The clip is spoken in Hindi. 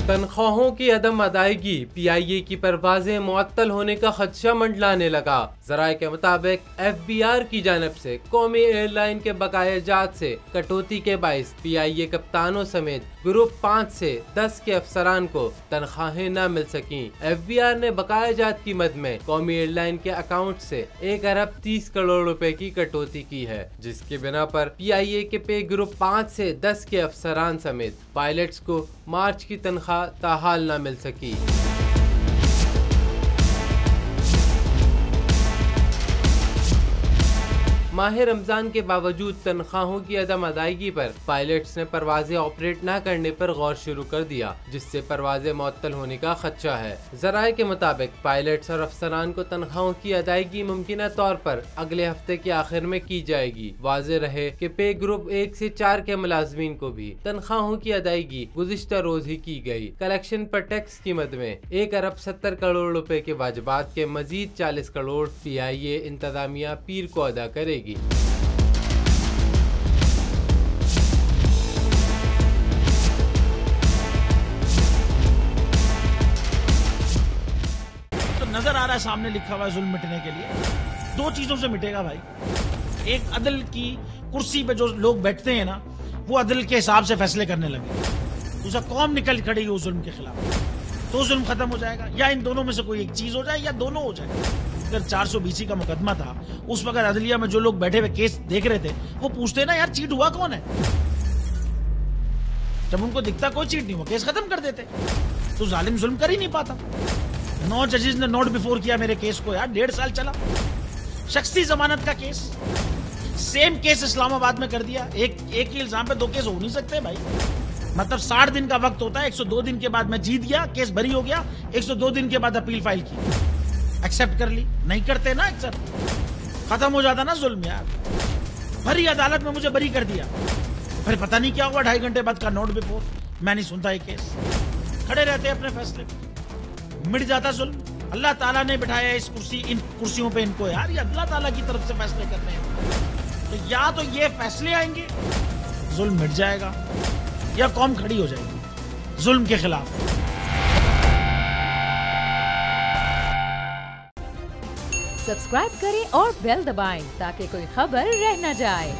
तनख्वाहों की अदम अदायगी, PIA की परवाजें मुअत्तल होने का खदशा मंडलाने लगा। ज़राए के मुताबिक FBR की जानब से कौमी एयरलाइन के बकायाजात से कटौती के बाइस PIA कप्तानों समेत ग्रुप 5 से 10 के अफसरान को तनख्वाहें न मिल सकी। FBR ने बकायाजात की मद में कौमी एयरलाइन के अकाउंट से 1 अरब 30 करोड़ रुपए की कटौती की है, जिसकी बिना पर PIA के पे ग्रुप 5 से 10 के अफसरान समेत पायलट्स को मार्च की तनख्वाह ताहाल न मिल सकी। माह रमजान के बावजूद तनख्वाहों की अदम अदायगी पर पायलट्स ने परवाजें ऑपरेट न करने पर गौर शुरू कर दिया, जिससे परवाजें मुअत्तल होने का खदशा है। ज़राए के मुताबिक पायलट्स और अफसरान को तनख्वाहों की अदायगी मुमकिन तौर पर अगले हफ्ते के आखिर में की जाएगी। वाज़ेह रहे कि पे ग्रुप 1 से 4 के मुलाजमीन को भी तनख्वाहों की अदायगी गुज़िश्ता रोज ही की गई। कलेक्शन पर टैक्स की मद में 1 अरब 70 करोड़ रुपए के वाजिबात के मजीद 40 करोड़ PIA इंतजामिया पीर को अदा करेगी। नजर आ रहा है सामने लिखा हुआ है जुल्म मिटने के लिए। दो चीजों से मिटेगा भाई, एक अदल की कुर्सी पे जो लोग बैठते हैं ना, वो अदल के हिसाब से फैसले करने लगे। दूसरा कौम निकल खड़ी उस जुल्म के खिलाफ, तो जुल्म खत्म हो जाएगा। या इन दोनों में से कोई एक चीज हो जाए या दोनों हो जाए। अगर 420 का मुकदमा था, उस वक्त अदलिया में जो लोग बैठे हुए केस देख रहे थे वो पूछते ना यार चीट हुआ कौन है। जब उनको दिखता कोई चीट नहीं हुआ, केस खत्म कर देते। तो जालिम जुल्म कर ही नहीं पाता। 9 जजेस ने नोट बिफोर किया मेरे केस को यार, 1.5 साल चला। शख्सी जमानत का केस, सेम केस इस्लामाबाद में कर दिया। एक ही इल्जाम पे 2 केस हो नहीं सकते भाई। मतलब 60 दिन का वक्त होता है, 102 दिन के बाद मैं जीत गया, केस बरी हो गया, 102 दिन के बाद अपील फाइल की, एक्सेप्ट कर ली। नहीं करते ना एक्सेप्ट, खत्म हो जाता ना जुल्म यार। भरी अदालत में मुझे बरी कर दिया, फिर पता नहीं क्या हुआ, 2.5 घंटे बाद का नोट बिफोर, मैं नहीं सुनता ये केस। खड़े रहते अपने फैसले पे, मिट जाता जुल्म। अल्लाह ताला ने बिठाया इन कुर्सियों पे इनको यार, ये अल्लाह ताला की तरफ से फैसले करने हैं। तो या तो ये फैसले आएंगे, जुल्म मिट जाएगा, या कौम खड़ी हो जाएगी जुल्म के खिलाफ। सब्सक्राइब करें और बेल दबाएं ताकि कोई खबर रह न जाए।